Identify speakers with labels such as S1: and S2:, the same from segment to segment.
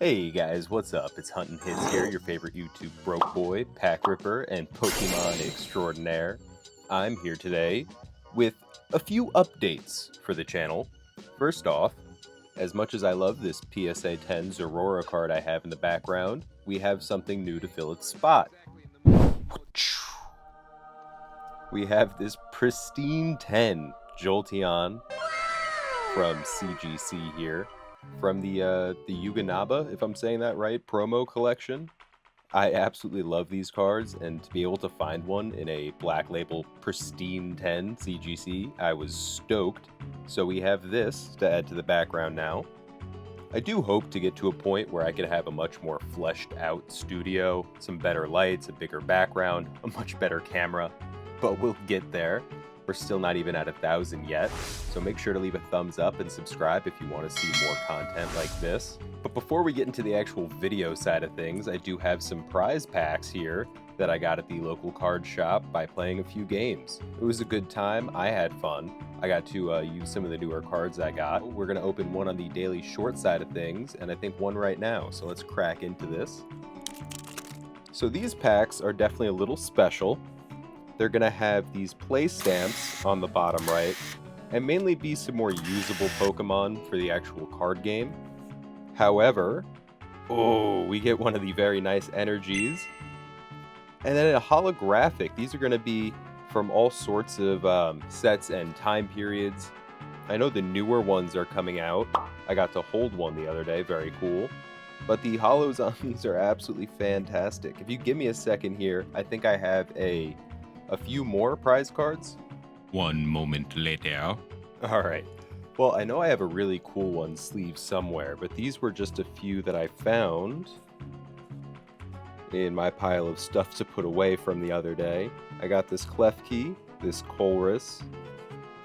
S1: Hey guys, what's up? It's Huntin here, your favorite YouTube broke boy, pack ripper, and Pokemon Extraordinaire. I'm here today with a few updates for the channel. First off, as much as I love this PSA 10 Zorora card I have in the background, we have something new to fill its spot. We have this pristine 10 Jolteon from CGC here. From the Yuganaba, if I'm saying that right, promo collection. I absolutely love these cards, and to be able to find one in a Black Label Pristine 10 CGC, I was stoked. So we have this to add to the background now. I do hope to get to a point where I could have a much more fleshed out studio, some better lights, a bigger background, a much better camera, but we'll get there. We're still not even at 1,000 yet, so make sure to leave a thumbs up and subscribe if you want to see more content like this. But before we get into the actual video side of things, I do have some prize packs here that I got at the local card shop by playing a few games. It was a good time, I had fun. I got to use some of the newer cards I got. We're going to open one on the daily short side of things, and I think one right now, so let's crack into this. So these packs are definitely a little special. They're going to have these play stamps on the bottom right, and mainly be some more usable Pokemon for the actual card game. However, we get one of the very nice energies. And then a holographic. These are going to be from all sorts of sets and time periods. I know the newer ones are coming out. I got to hold one the other day, very cool. But the holos on these are absolutely fantastic. If you give me a second here, I think I have a few more prize cards.
S2: One moment later.
S1: All right. Well, I know I have a really cool one sleeve somewhere, but these were just a few that I found in my pile of stuff to put away from the other day. I got this Klefki, this Colress,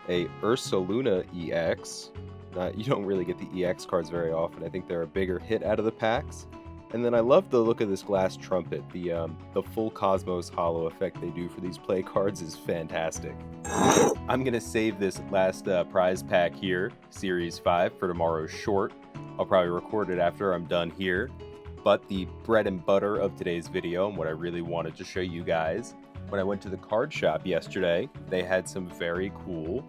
S1: a Ursaluna EX. You don't really get the EX cards very often. I think they're a bigger hit out of the packs. And then I love the look of this glass trumpet. The full Cosmos holo effect they do for these play cards is fantastic. I'm going to save this last prize pack here, Series 5, for tomorrow's short. I'll probably record it after I'm done here. But the bread and butter of today's video, and what I really wanted to show you guys, when I went to the card shop yesterday, they had some very cool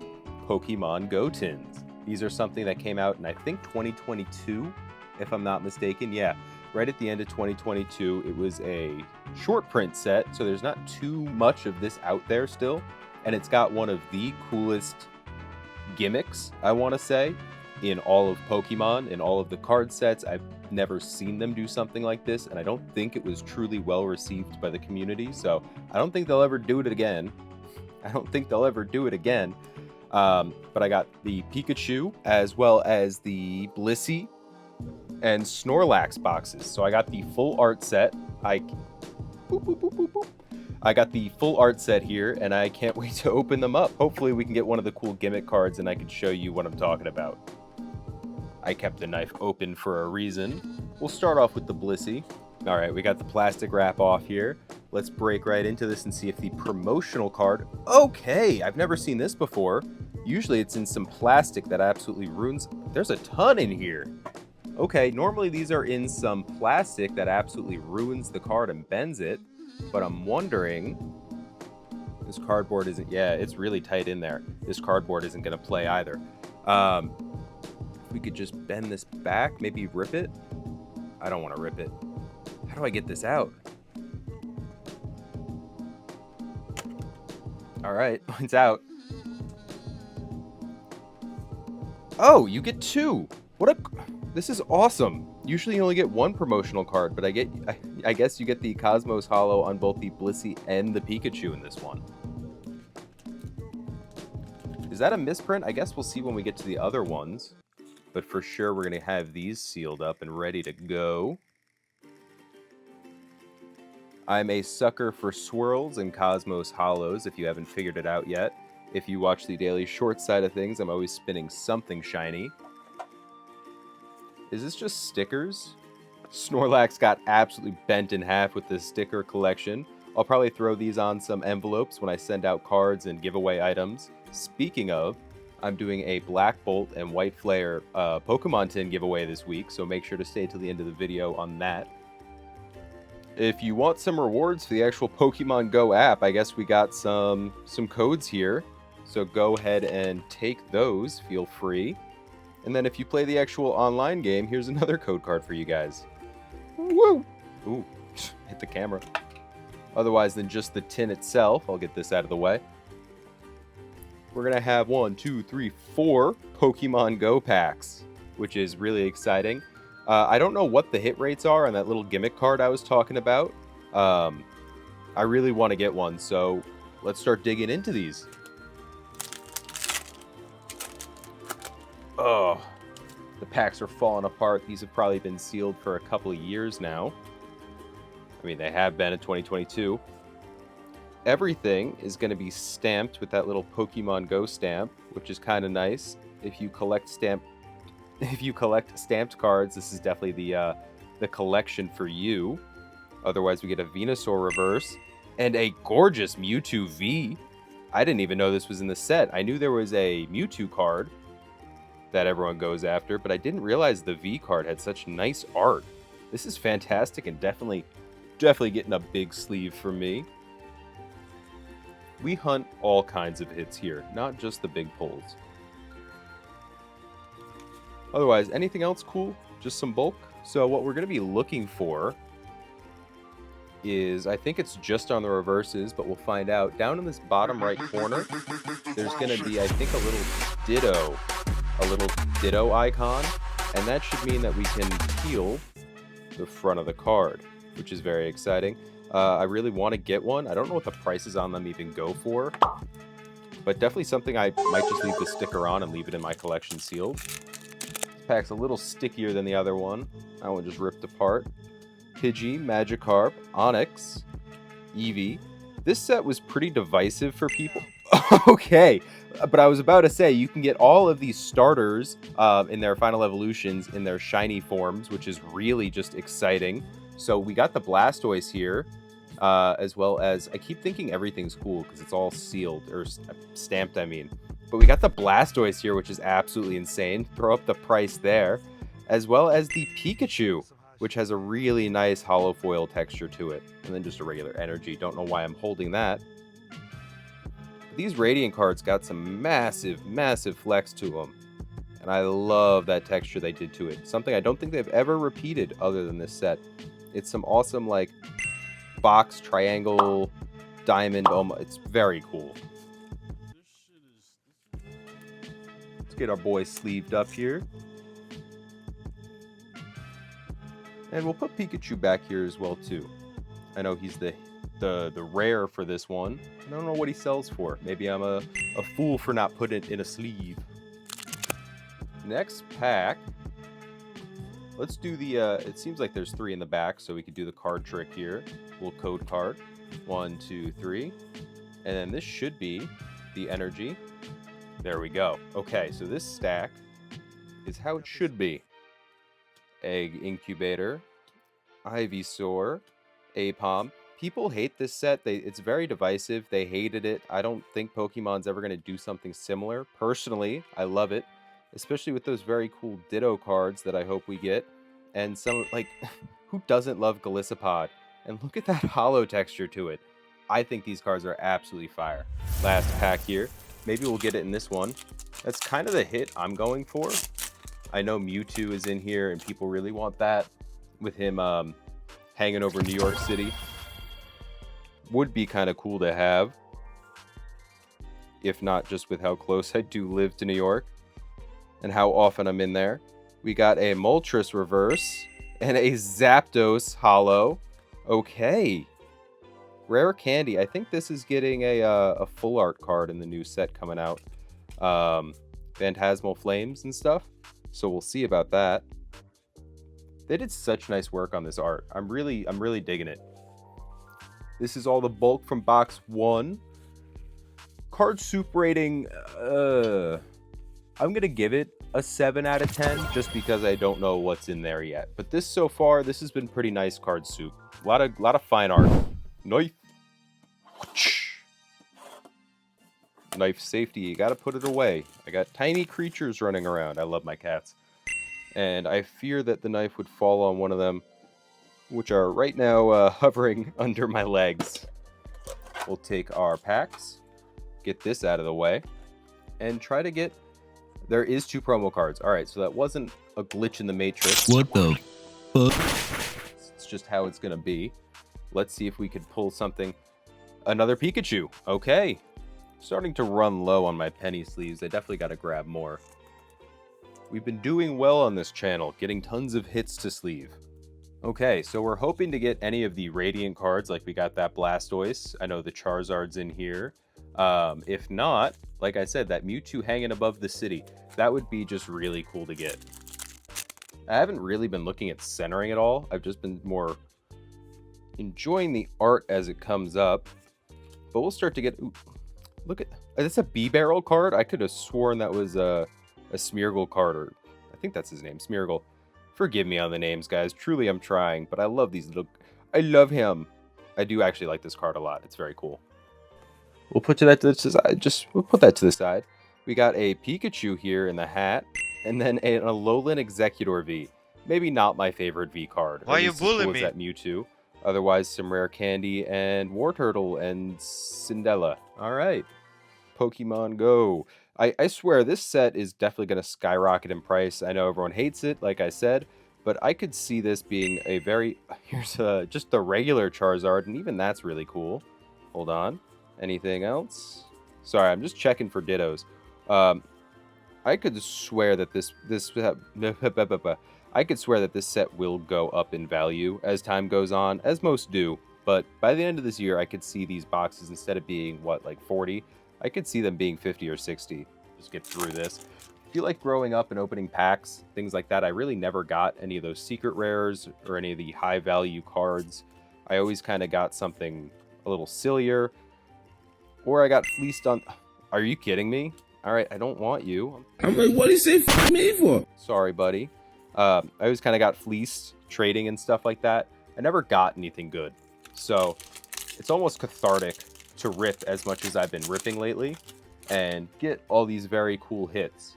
S1: Pokemon Go tins. These are something that came out in, I think, 2022, if I'm not mistaken. Yeah. Right at the end of 2022, it was a short print set, so there's not too much of this out there still, and it's got one of the coolest gimmicks, I want to say, in all of Pokemon, in all of the card sets. I've never seen them do something like this, and I don't think it was truly well received by the community, so I don't think they'll ever do it again. But I got the Pikachu, as well as the Blissey, and Snorlax boxes. So I got the full art set. I got the full art set here, and I can't wait to open them up. Hopefully we can get one of the cool gimmick cards and I can show you what I'm talking about. I kept the knife open for a reason. We'll start off with the Blissey. All right, we got the plastic wrap off here. Let's break right into this and see if the promotional card... Okay, I've never seen this before. Usually it's in some plastic that absolutely ruins... There's a ton in here. Okay, normally these are in some plastic that absolutely ruins the card and bends it, but I'm wondering, this cardboard isn't, yeah, it's really tight in there. This cardboard isn't going to play either. If we could just bend this back, maybe rip it. I don't want to rip it. How do I get this out? All right, it's out. Oh, you get two. This is awesome. Usually you only get one promotional card, but I guess you get the Cosmos holo on both the Blissey and the Pikachu in this one. Is that a misprint? I guess we'll see when we get to the other ones. But for sure, we're going to have these sealed up and ready to go. I'm a sucker for swirls and Cosmos holos, if you haven't figured it out yet. If you watch the daily short side of things, I'm always spinning something shiny. Is this just stickers? Snorlax got absolutely bent in half with this sticker collection. I'll probably throw these on some envelopes when I send out cards and giveaway items. Speaking of, I'm doing a Black Bolt and White Flare Pokemon tin giveaway this week, so make sure to stay till the end of the video on that. If you want some rewards for the actual Pokemon Go app, I guess we got some codes here. So go ahead and take those, feel free. And then if you play the actual online game, here's another code card for you guys. Woo! Ooh, hit the camera. Otherwise than just the tin itself, I'll get this out of the way. We're going to have 1, 2, 3, 4 Pokemon Go packs, which is really exciting. I don't know what the hit rates are on that little gimmick card I was talking about. I really want to get one, so let's start digging into these. Oh, the packs are falling apart. These have probably been sealed for a couple of years now. I mean, they have been in 2022. Everything is going to be stamped with that little Pokemon Go stamp, which is kind of nice. If you collect stamped cards, this is definitely the collection for you. Otherwise, we get a Venusaur reverse and a gorgeous Mewtwo V. I didn't even know this was in the set. I knew there was a Mewtwo card that everyone goes after, but I didn't realize the V card had such nice art. This is fantastic and definitely getting a big sleeve for me. We hunt all kinds of hits here, not just the big pulls. Otherwise, anything else cool? Just some bulk? So what we're going to be looking for is, I think it's just on the reverses, but we'll find out. Down in this bottom right corner, there's going to be, I think, a little ditto icon, and that should mean that we can peel the front of the card, which is very exciting. I really want to get one. I don't know what the prices on them even go for, but definitely something I might just leave the sticker on and leave it in my collection sealed. This pack's a little stickier than the other one. That one just ripped apart. Pidgey, Magikarp, Onix, Eevee. This set was pretty divisive for people. Okay, but I was about to say, you can get all of these starters in their final evolutions in their shiny forms, which is really just exciting. So we got the Blastoise here, as well as, I keep thinking everything's cool because it's all sealed, or stamped, I mean. But we got the Blastoise here, which is absolutely insane. Throw up the price there. As well as the Pikachu, which has a really nice hollow foil texture to it. And then just a regular energy. Don't know why I'm holding that. These Radiant cards got some massive, massive flex to them. And I love that texture they did to it. Something I don't think they've ever repeated other than this set. It's some awesome, like, box, triangle, diamond. It's very cool. Let's get our boy sleeved up here. And we'll put Pikachu back here as well, too. I know he's the rare for this one. I don't know what he sells for. Maybe I'm a fool for not putting it in a sleeve. Next pack. Let's do the, it seems like there's 3 in the back, so we could do the card trick here. We'll code card. 1, 2, 3. And then this should be the energy. There we go. Okay, so this stack is how it should be. Egg Incubator, Ivysaur, Apom. People hate this set. It's very divisive. They hated it. I don't think Pokemon's ever going to do something similar. Personally, I love it. Especially with those very cool Ditto cards that I hope we get. And some, like, who doesn't love Golisopod? And look at that hollow texture to it. I think these cards are absolutely fire. Last pack here. Maybe we'll get it in this one. That's kind of the hit I'm going for. I know Mewtwo is in here, and people really want that. With him hanging over New York City. Would be kind of cool to have. If not just with how close I do live to New York. And how often I'm in there. We got a Moltres reverse and a Zapdos hollow. Okay. Rare candy. I think this is getting a full art card in the new set coming out. Phantasmal Flames and stuff. So we'll see about that. They did such nice work on this art. I'm really digging it. This is all the bulk from box 1. Card soup rating, I'm going to give it a 7 out of 10 just because I don't know what's in there yet. But this so far, this has been pretty nice card soup. A lot of fine art. Knife. Knife safety, you gotta put it away. I got tiny creatures running around. I love my cats. And I fear that the knife would fall on one of them, which are right now hovering under my legs. We'll take our packs, get this out of the way, and try to get... There is 2 promo cards. Alright, so that wasn't a glitch in the Matrix.
S2: What the fuck?
S1: It's just how it's gonna be. Let's see if we could pull something. Another Pikachu. Okay. Starting to run low on my penny sleeves. I definitely got to grab more. We've been doing well on this channel, getting tons of hits to sleeve. Okay, so we're hoping to get any of the Radiant cards, like we got that Blastoise. I know the Charizard's in here. If not, like I said, that Mewtwo hanging above the city. That would be just really cool to get. I haven't really been looking at centering at all. I've just been more enjoying the art as it comes up. But we'll start to get... Ooh, look at... That's a B-Barrel card? I could have sworn that was a Smeargle card, or... I think that's his name, Smeargle. Forgive me on the names, guys. Truly, I'm trying. But I love these little... I love him. I do actually like this card a lot. It's very cool. We'll put that to the side. We'll put that to the side. We got a Pikachu here in the hat. And then a Alolan Executor V. Maybe not my favorite V card.
S3: Why you bullying me?
S1: That Mewtwo. Otherwise, some rare candy and Wartortle and Cinderella. All right. Pokemon Go. I swear, this set is definitely going to skyrocket in price. I know everyone hates it, like I said, but I could see this being a very... Here's just the regular Charizard, and even that's really cool. Hold on. Anything else? Sorry, I'm just checking for Dittos. I could swear that I could swear that this set will go up in value as time goes on, as most do. But by the end of this year, I could see these boxes, instead of being, what, like 40? I could see them being 50 or 60. Just get through this. I feel like growing up and opening packs, things like that, I really never got any of those secret rares or any of the high value cards. I always kind of got something a little sillier. Or I got fleeced on... Are you kidding me? Alright, I don't want you.
S4: I'm like, what do you say f me for?
S1: Sorry, buddy. I always kind of got fleeced trading and stuff like that. I never got anything good. So it's almost cathartic to rip as much as I've been ripping lately and get all these very cool hits.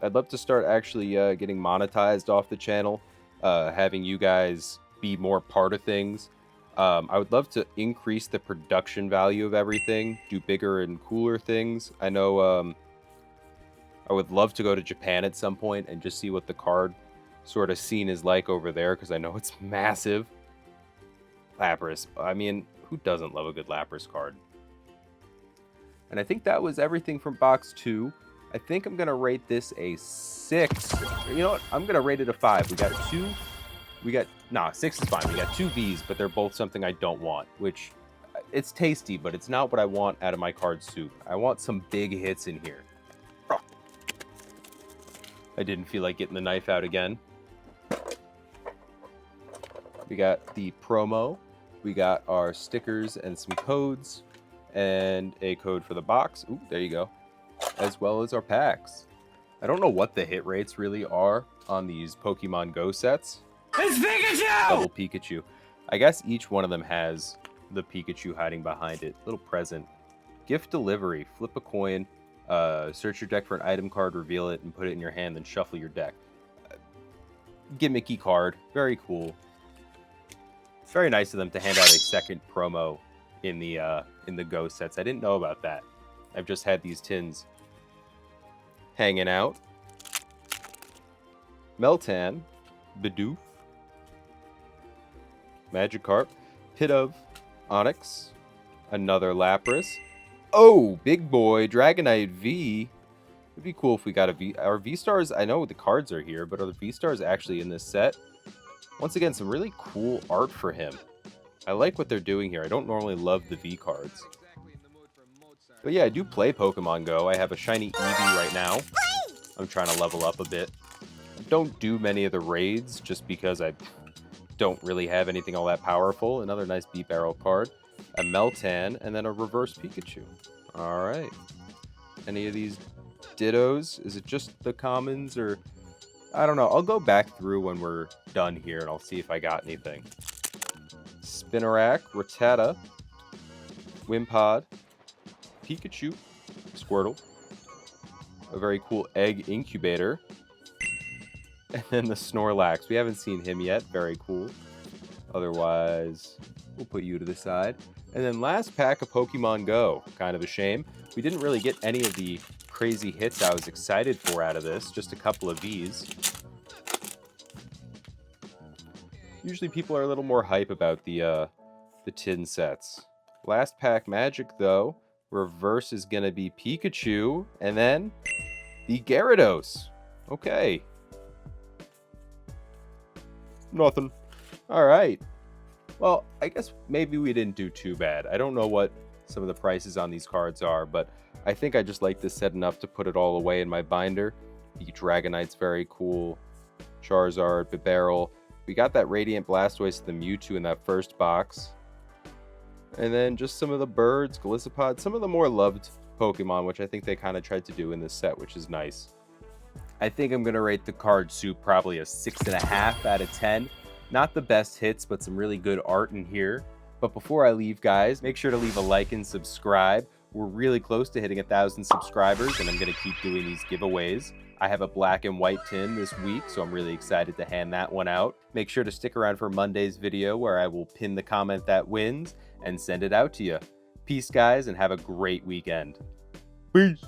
S1: I'd love to start actually getting monetized off the channel, having you guys be more part of things. I would love to increase the production value of everything, do bigger and cooler things. I know I would love to go to Japan at some point and just see what the card sort of scene is like over there, because I know it's massive. Lapras. I mean, who doesn't love a good Lapras card? And I think that was everything from box 2. I think I'm going to rate this a 6. You know what? I'm going to rate it a 5. We got 2. Nah, 6 is fine. We got 2 Vs, but they're both something I don't want, which it's tasty, but it's not what I want out of my card soup. I want some big hits in here. Oh. I didn't feel like getting the knife out again. We got the promo. We got our stickers and some codes, and a code for the box. Ooh, there you go. As well as our packs. I don't know what the hit rates really are on these Pokemon Go sets.
S4: It's Pikachu!
S1: Double Pikachu. I guess each one of them has the Pikachu hiding behind it. Little present. Gift delivery. Flip a coin. Search your deck for an item card, reveal it, and put it in your hand, then shuffle your deck. Gimmicky card. Very cool. Very nice of them to hand out a second promo in the Go sets. I didn't know about that. I've just had these tins hanging out. Meltan, Bidoof, Magikarp, Pidove, Onix, another Lapras. Oh, big boy, Dragonite V. It'd be cool if we got a V. Our V-Stars, I know the cards are here, but are the V-Stars actually in this set? Once again, some really cool art for him. I like what they're doing here. I don't normally love the V cards. But yeah, I do play Pokemon Go. I have a shiny Eevee right now. I'm trying to level up a bit. I don't do many of the raids just because I don't really have anything all that powerful. Another nice B-Barrel card. A Meltan, and then a reverse Pikachu. Alright. Any of these Dittos? Is it just the commons, or... I don't know. I'll go back through when we're done here, and I'll see if I got anything. Spinarak, Rattata, Wimpod, Pikachu, Squirtle. A very cool egg incubator. And then the Snorlax. We haven't seen him yet. Very cool. Otherwise, we'll put you to the side. And then last pack of Pokemon Go. Kind of a shame. We didn't really get any of the crazy hits I was excited for out of this. Just a couple of these. Usually people are a little more hype about the tin sets. Last pack magic, though. Reverse is going to be Pikachu. And then the Gyarados. Okay. Nothing. All right. Well, I guess maybe we didn't do too bad. I don't know what some of the prices on these cards are, but I think I just like this set enough to put it all away in my binder. The Dragonite's very cool. Charizard, Bibarel. We got that Radiant Blastoise and the Mewtwo in that first box. And then just some of the birds, Golisopod, some of the more loved Pokemon, which I think they kind of tried to do in this set, which is nice. I think I'm going to rate the card soup probably a 6.5 out of 10. Not the best hits, but some really good art in here. But before I leave, guys, make sure to leave a like and subscribe. We're really close to hitting 1,000 subscribers, and I'm going to keep doing these giveaways. I have a black and white tin this week, so I'm really excited to hand that one out. Make sure to stick around for Monday's video, where I will pin the comment that wins and send it out to you. Peace, guys, and have a great weekend. Peace.